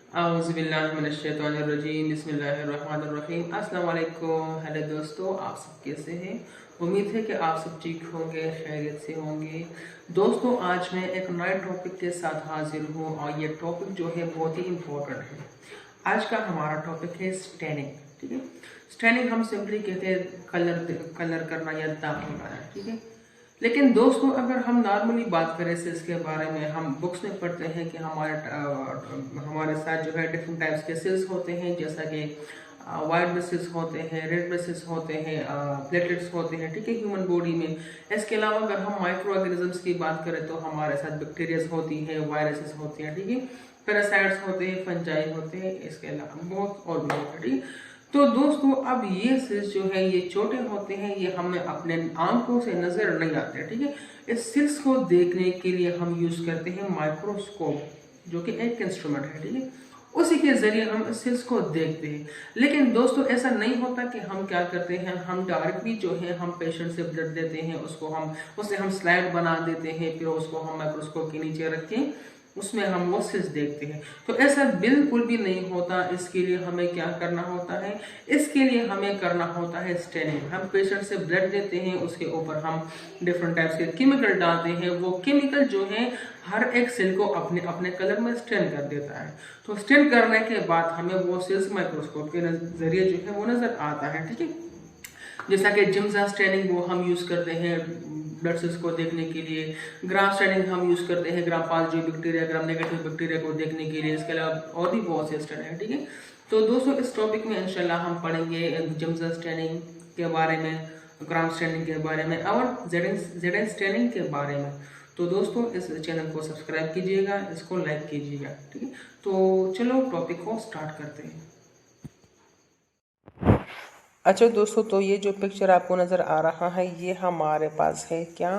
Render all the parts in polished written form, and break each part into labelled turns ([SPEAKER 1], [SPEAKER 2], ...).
[SPEAKER 1] आउज़ुबिल्लाहिमिनश्शैतानिर्रजीम बिस्मिल्लाहिर्रहमानिर्रहीम। अस्सलाम वालेकुम। हेलो दोस्तों, आप सब कैसे हैं? उम्मीद है कि आप सब ठीक होंगे, खैरियत से होंगे। दोस्तों, आज मैं एक नए टॉपिक के साथ हाजिर हूँ और ये टॉपिक जो है बहुत ही इम्पोर्टेंट है। आज का हमारा टॉपिक है स्टैनिंग। ठीक है, स्टैनिंग हम सिंपली कहते हैं कलर करना या दाग लगाना। ठीक है, लेकिन दोस्तों अगर हम नॉर्मली बात करें सिल्स के बारे में, हम बुक्स में पढ़ते हैं कि हमारे साथ जो है डिफरेंट टाइप्स के सिल्स होते हैं, जैसा कि वाइट ब्लड होते हैं, रेड ब्लड होते हैं, प्लेटलेट्स होते हैं। ठीक है, ह्यूमन बॉडी में। इसके अलावा अगर हम माइक्रो ऑर्गेनिजम्स की बात करें तो हमारे साथ बैक्टीरियाज होती हैं, वायरसेस होते हैं। ठीक है, पैरासाइट्स होते हैं, फंजाई होते हैं, इसके अलावा बहुत और भी होते हैं। ठीक है, तो दोस्तों अब ये सिल्स जो है ये छोटे होते हैं, ये हमें अपने आंखों से नजर नहीं आते। ठीक है, इस सिल्स को देखने के लिए हम यूज करते हैं माइक्रोस्कोप, जो कि एक इंस्ट्रूमेंट है। ठीक है, उसी के जरिए हम इस सिल्स को देखते हैं। लेकिन दोस्तों ऐसा नहीं होता कि हम क्या करते हैं, हम डायरेक्टली जो है हम पेशेंट से ब्लड देते हैं, उससे हम स्लाइड बना देते हैं, फिर उसको हम माइक्रोस्कोप के नीचे रख के उसमें हम वो सिल्स देखते हैं। तो ऐसा बिल्कुल भी नहीं होता। इसके लिए हमें क्या करना होता है, इसके लिए हमें करना होता है स्टेनिंग। हम पेशेंट से ब्लड देते हैं, उसके ऊपर हम डिफरेंट टाइप्स के केमिकल डालते हैं। वो केमिकल जो है हर एक सेल को अपने अपने कलर में स्टेन कर देता है। तो स्टेन करने के बाद हमें वो सेल्स माइक्रोस्कोप के जरिए जो है वो नजर आता है। ठीक है, जैसा कि जिम्सा स्टेनिंग वो हम यूज करते हैं ब्लड सेल्स को देखने के लिए। ग्राम स्टेनिंग हम यूज करते हैं gram positive bacteria, gram negative bacteria को देखने के लिए। इसके अलावा और भी बहुत से स्टेन है। ठीक है, तो दोस्तों इस टॉपिक में इंशाल्लाह हम पढ़ेंगे जिम्सा स्टेनिंग के बारे में, ग्राम स्टेनिंग के बारे में और जेडन स्टेनिंग के बारे में। तो दोस्तों इस चैनल को सब्सक्राइब कीजिएगा, इसको लाइक कीजिएगा। ठीक है, तो चलो टॉपिक को स्टार्ट करते हैं। अच्छा दोस्तों, तो ये जो पिक्चर आपको नज़र आ रहा है ये हमारे पास है क्या,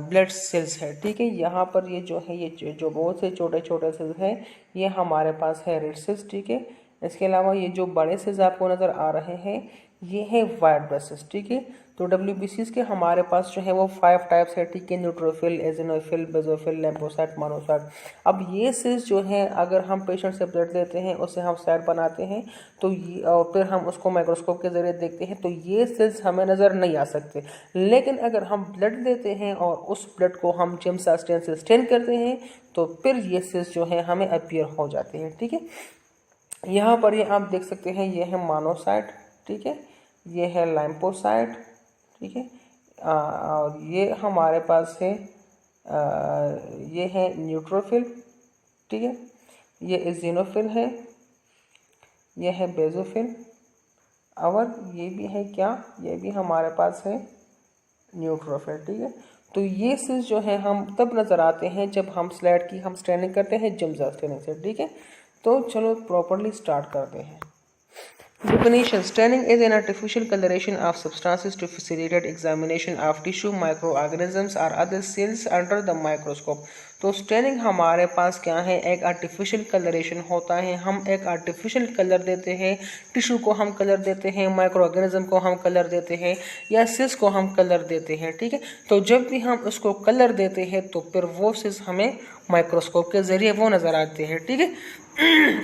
[SPEAKER 1] ब्लड सेल्स है। ठीक है, यहाँ पर ये जो है ये जो बहुत से छोटे छोटे सेल्स हैं ये हमारे पास है रेड सेल्स। ठीक है, इसके अलावा ये जो बड़े सेल्स आपको नज़र आ रहे हैं ये है वाइट ब्लड सेल्स। ठीक है, तो WBCs के हमारे पास जो है वो 5 टाइप्स है। ठीक है, न्यूट्रोफिल, एजिनोफिल, बेसोफिल, लिम्फोसाइट, मोनोसाइट। अब ये सेल्स जो है अगर हम पेशेंट से ब्लड देते हैं, उससे हम साइट बनाते हैं, तो और फिर हम उसको माइक्रोस्कोप के जरिए देखते हैं, तो ये सेल्स हमें नज़र नहीं आ सकते। लेकिन अगर हम ब्लड देते हैं और उस ब्लड को हम जिम्सा स्टेन से स्टेन करते हैं तो फिर ये सेल्स जो है हमें अपीयर हो जाते हैं। ठीक है, यहाँ पर ये आप देख सकते हैं, ये है मोनोसाइट। ठीक है, ये है लिम्फोसाइट। ठीक है, और ये हमारे पास है ये है न्यूट्रोफिल। ठीक है, ये इजिनोफिल है, ये है बेसोफिल, और ये भी है क्या, ये भी हमारे पास है न्यूट्रोफिल। ठीक है, तो ये सेल्स जो है हम तब नज़र आते हैं जब हम स्लाइड की हम स्टेनिंग करते हैं जिम्सा स्टेनिंग से। ठीक है, तो चलो प्रॉपरली स्टार्ट करते हैं। Definition: Staining is an artificial coloration of substances to facilitate examination of tissue, microorganisms or other cells under the microscope. तो स्टेनिंग हमारे पास क्या है, एक आर्टिफिशियल कलरेशन होता है। हम एक आर्टिफिशियल कलर देते हैं, टिश्यू को हम कलर देते हैं, माइक्रो ऑर्गेनिज्म को हम कलर देते हैं या सेल्स को हम कलर देते हैं। ठीक है, तो जब भी हम उसको कलर देते हैं तो फिर वो सेल्स हमें माइक्रोस्कोप के जरिए वो नज़र आते हैं। ठीक है,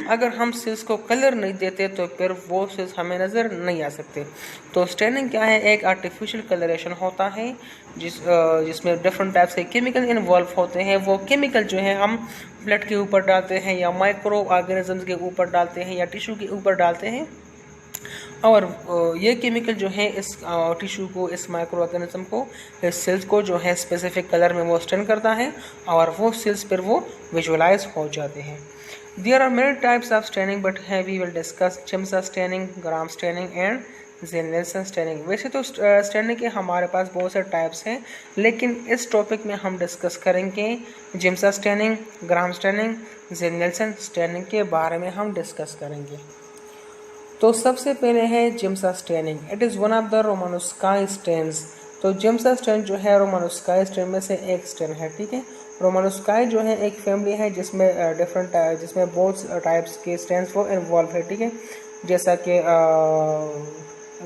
[SPEAKER 1] अगर हम सेल्स को कलर नहीं देते तो फिर वो सेल्स हमें नज़र नहीं आ सकते। तो स्टेनिंग क्या है, एक आर्टिफिशियल कलरेशन होता है जिसमें डिफरेंट टाइप्स के केमिकल इन्वॉल्व होते हैं। वो केमिकल जो है हम ब्लड के ऊपर डालते हैं या माइक्रो ऑर्गेनिजम्स के ऊपर डालते हैं या टिश्यू के ऊपर डालते हैं, और ये केमिकल जो है इस टिश्यू को, इस माइक्रो ऑर्गेनिज्म को, इस सेल्स को जो है स्पेसिफिक कलर में वो स्टेन करता है और वो सेल्स फिर वो विजुअलाइज हो जाते हैं। There are many types of staining, but we will discuss Giemsa staining, gram staining and Zen-Nelson staining। वैसे तो स्टेनिंग के हमारे पास बहुत से टाइप्स हैं, लेकिन इस टॉपिक में हम डिस्कस करेंगे जिम्सा staining, ग्राम staining, ज़ेन-नेल्सन staining के बारे में हम डिस्कस करेंगे। तो सबसे पहले है Giemsa staining. It is one of the Romanowsky stains. तो जिम्सा स्टेन जो है रोमानोस्काई स्टेन में से एक स्टेन है। ठीक है, रोमानोस्काई जो है एक फैमिली है जिसमें जिसमें बहुत टाइप्स के स्टेन्स वो इन्वॉल्व है। ठीक है, जैसा कि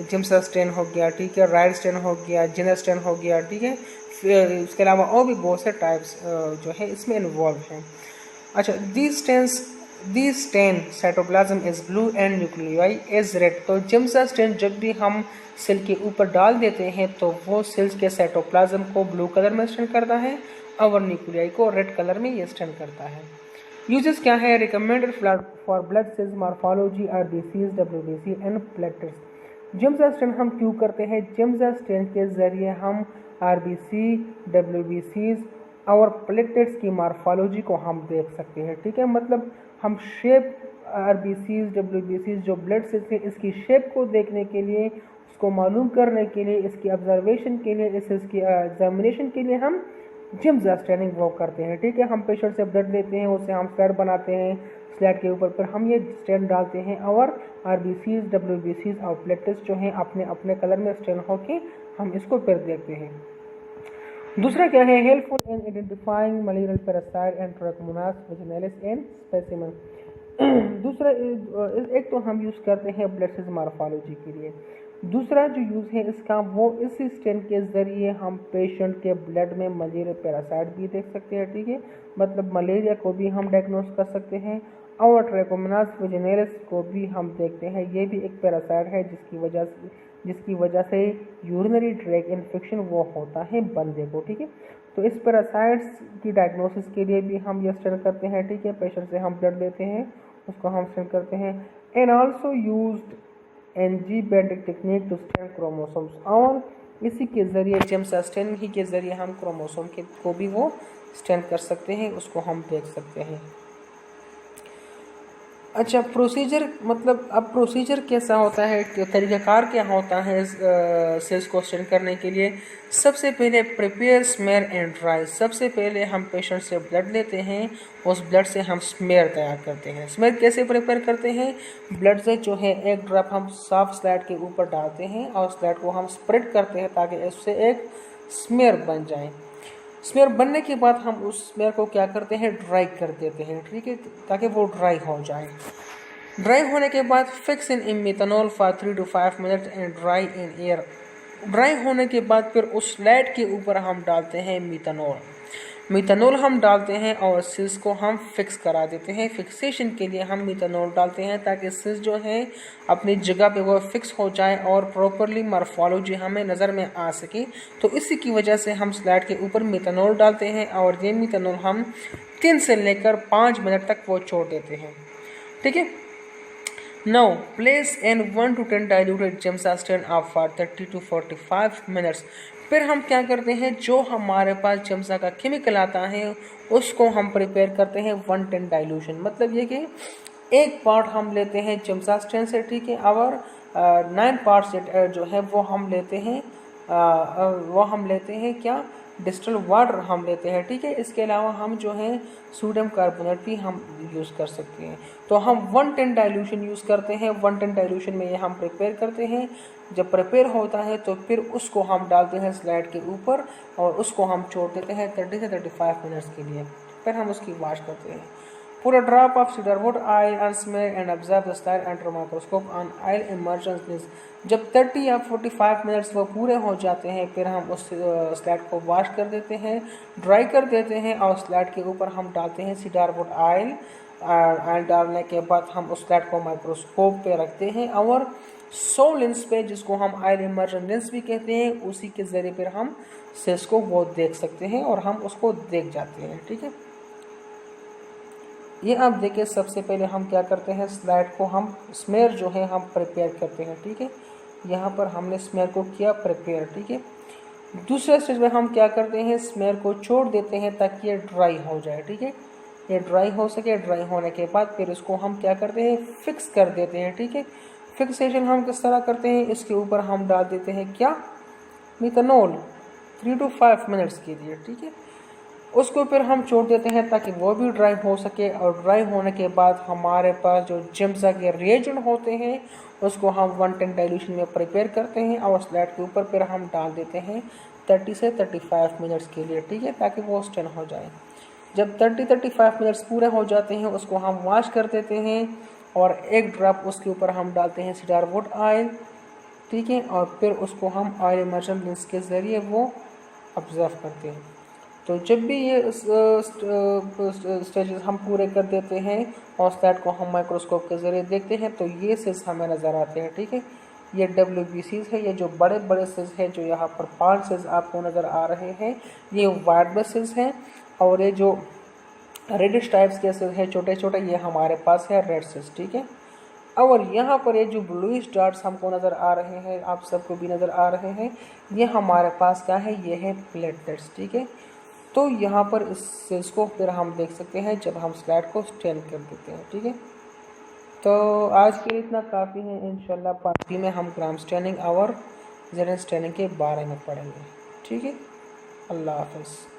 [SPEAKER 1] जिम्सा स्टेन हो गया, ठीक है, राइड स्टेन हो गया, जिनर स्टेन हो गया। ठीक है, इसके अलावा और भी बहुत से टाइप्स जो है इसमें इन्वॉल्व हैं। अच्छा, these stains the stain cytoplasm is blue and nuclei is red. तो जिम्सा स्टेन जब भी हम सेल के ऊपर डाल देते हैं तो वो सेल्स के साइटोप्लाज्म को ब्लू कलर में स्टेन करता है और न्यूक्लियाई को रेड कलर में ये स्टेन करता है। यूजेस क्या है? Recommended for blood cells morphology RBCs, WBC and platelets. Giemsa stain हम क्यों करते हैं? जिम्सा स्टेन के जरिए हम आरबीसी, डब्ल्यूबीसीज और प्लेटलेट्स की मॉर्फोलॉजी को हम देख सकते हैं। ठीक है, मतलब हम शेप आरबीसीज, डब्ल्यूबीसीज जो ब्लड सेल्स हैं इसकी शेप को देखने के लिए, उसको मालूम करने के लिए, इसकी ऑब्जर्वेशन के लिए, इसकी एग्जामिनेशन के लिए हम जिम्सा स्टेनिंग वो करते हैं। ठीक है, हम पेशेंट से ब्लड लेते हैं, उससे हम स्लैड बनाते हैं, स्लैड के ऊपर फिर हम ये स्टेन डालते हैं और आरबीसीज, डब्ल्यूबीसीज और प्लेटलेट्स जो हैं अपने अपने कलर में स्टेन होके हम इसको फिर देखते हैं। दूसरा क्या है? Helpful in identifying malarial parasite and Trichomonas vaginalis in specimen. दूसरा एक तो हम यूज़ करते हैं ब्लड सेल्स मॉर्फोलॉजी के लिए। दूसरा जो यूज़ है इसका वो इस स्टेन के ज़रिए हम पेशेंट के ब्लड में मलेरिया पैरासाइट भी देख सकते हैं। ठीक है, मतलब मलेरिया को भी हम डायग्नोस कर सकते हैं और ट्राइकोमोनास वेजिनैलिस को भी हम देखते हैं। ये भी एक पैरासाइट है जिसकी वजह से यूरिनरी ट्रैक इन्फेक्शन वो होता है बंदे को। ठीक है, तो इस पैरासाइट्स की डायग्नोसिस के लिए भी हम ये स्टेन करते हैं। ठीक है, पेशेंट से हम ब्लड लेते हैं, उसको हम स्टेन करते हैं। एंड आल्सो यूज्ड एंजीबैटिक टेक्निक टू स्टेन क्रोमोसोम्स, और इसी के ज़रिए जिम्सा स्टेन ही के ज़रिए हम क्रोमोसोम को भी वो स्टेन कर सकते हैं, उसको हम देख सकते हैं। अच्छा, प्रोसीजर मतलब अब प्रोसीजर कैसा होता है, तरीक़ाकार क्या होता है सेल्स को स्टेन करने के लिए? सबसे पहले प्रिपेयर स्मेयर एंड ड्राई। सबसे पहले हम पेशेंट से ब्लड लेते हैं, उस ब्लड से हम स्मेयर तैयार करते हैं। स्मेयर कैसे प्रिपेयर करते हैं? ब्लड से जो है एक ड्रॉप हम साफ स्लैड के ऊपर डालते हैं और स्लैड को हम स्प्रेड करते हैं ताकि इससे एक स्मेयर बन जाए। स्मेयर बनने के बाद हम उस स्मेयर को क्या करते हैं? ड्राई कर देते हैं। ठीक है, ताकि वो ड्राई हो जाए। ड्राई होने के बाद fix in methanol for 3 to 5 minute and dry in air. Dry होने के बाद फिर उस स्लैड के ऊपर हम डालते हैं मिथनॉल हम डालते हैं और सेल्स को हम फिक्स करा देते हैं। फिक्सेशन के लिए हम मिथनॉल डालते हैं ताकि सेल्स जो है अपनी जगह पे वो फिक्स हो जाए और प्रॉपरली मॉर्फोलॉजी हमें नज़र में आ सके। तो इसी की वजह से हम स्लैड के ऊपर मिथनॉल डालते हैं और ये मिथनॉल हम 3 से लेकर 5 मिनट तक वो छोड़ देते हैं। ठीक है, Now place in 1 to 10 diluted Giemsa stain for 30 to 45 minutes। फिर हम क्या करते हैं? जो हमारे पास जिम्सा का केमिकल आता है उसको हम प्रिपेयर करते हैं 110 डाइल्यूशन। मतलब ये कि एक पार्ट हम लेते हैं जिम्सा स्टेन से, ठीक है, और 9 पार्ट्स जो है वो हम लेते हैं क्या? डिस्टिल वाटर हम लेते हैं। ठीक है, इसके अलावा हम जो है सोडियम कार्बोनेट भी हम यूज़ कर सकते हैं। तो हम 110 डाइल्यूशन यूज़ करते हैं। 110 डाइल्यूशन में ये हम प्रिपेयर करते हैं। जब प्रिपेयर होता है तो फिर उसको हम डालते हैं स्लैड के ऊपर और उसको हम छोड़ देते हैं 30 से 35 मिनट्स के लिए। फिर हम उसकी वॉश करते हैं। Put a drop of cedarwood oil and smear and observe the slide under microscope on oil immersion lens। जब 30 या 45 मिनट्स वो पूरे हो जाते हैं फिर हम उस स्लैड को वॉश कर देते हैं, ड्राई कर देते हैं और स्लैड के ऊपर हम डालते हैं cedarwood ऑयल। ऑयल डालने के बाद हम उस स्लैड को माइक्रोस्कोप पे रखते हैं और 100 लेंस पे, जिसको हम ऑयल इमर्जन लेंस भी कहते हैं, उसी के ज़रिए फिर हम सेल्स को वो देख सकते हैं और हम उसको देख जाते हैं। ठीक है, ये आप देखिए सबसे पहले हम क्या करते हैं? स्लैड को हम स्मेयर जो है हम प्रिपेयर करते हैं। ठीक है, यहाँ पर हमने स्मेयर को किया प्रिपेयर। ठीक है, दूसरे स्टेज में हम क्या करते हैं? स्मेयर को छोड़ देते हैं ताकि ये ड्राई हो जाए। ठीक है, ये ड्राई हो सके। ड्राई होने के बाद फिर इसको हम क्या करते हैं? फिक्स कर देते हैं। ठीक है, फिक्सेशन हम किस तरह करते हैं? इसके ऊपर हम डाल देते हैं क्या? मिथनॉल 3 to 5 मिनट्स के लिए। ठीक है, उसको फिर हम छोड़ देते हैं ताकि वो भी ड्राई हो सके और ड्राई होने के बाद हमारे पास जो जिम्सा के रिएजेंट होते हैं उसको हम 110 डाइल्यूशन में प्रिपेयर करते हैं और स्लैड के ऊपर फिर हम डाल देते हैं 30 से 35 मिनट्स के लिए। ठीक है, ताकि वो स्टेन हो जाए। जब 30-35 मिनट्स पूरे हो जाते हैं उसको हम वॉश कर देते हैं और एक ड्रॉप उसके ऊपर हम डालते हैं cedarwood ऑयल। ठीक है, और फिर उसको हम ऑयल इमर्जन लेंस के ज़रिए वो ऑब्जर्व करते हैं। तो जब भी ये स्टेजेस हम पूरे कर देते हैं और स्लैट को हम माइक्रोस्कोप के ज़रिए देखते हैं तो ये सेल्स हमें नज़र आते हैं। ठीक है, ये WBCs है, ये जो बड़े बड़े सेल्स हैं, जो यहाँ पर 5 सेल्स आपको नज़र आ रहे हैं, ये वाइट ब्लड सेल्स हैं। और ये जो रेडिश टाइप्स के सेल्स हैं छोटे छोटे, ये हमारे पास है रेड सेल्स। ठीक है, और यहाँ पर ये जो ब्लूइश डॉट्स हमको नज़र आ रहे हैं, आप सबको भी नज़र आ रहे हैं, ये हमारे पास क्या है, ये है प्लेटलेट्स। ठीक है, तो यहाँ पर इस सेल्स को फिर हम देख सकते हैं जब हम स्लाइड को स्टैंड कर देते हैं। ठीक है, तो आज के लिए इतना काफ़ी है। इंशाल्लाह पार्ट बी में हम ग्राम स्टैंडिंग और जेड स्टैंडिंग के बारे में पढ़ेंगे। ठीक है, अल्लाह हाफ़िज़।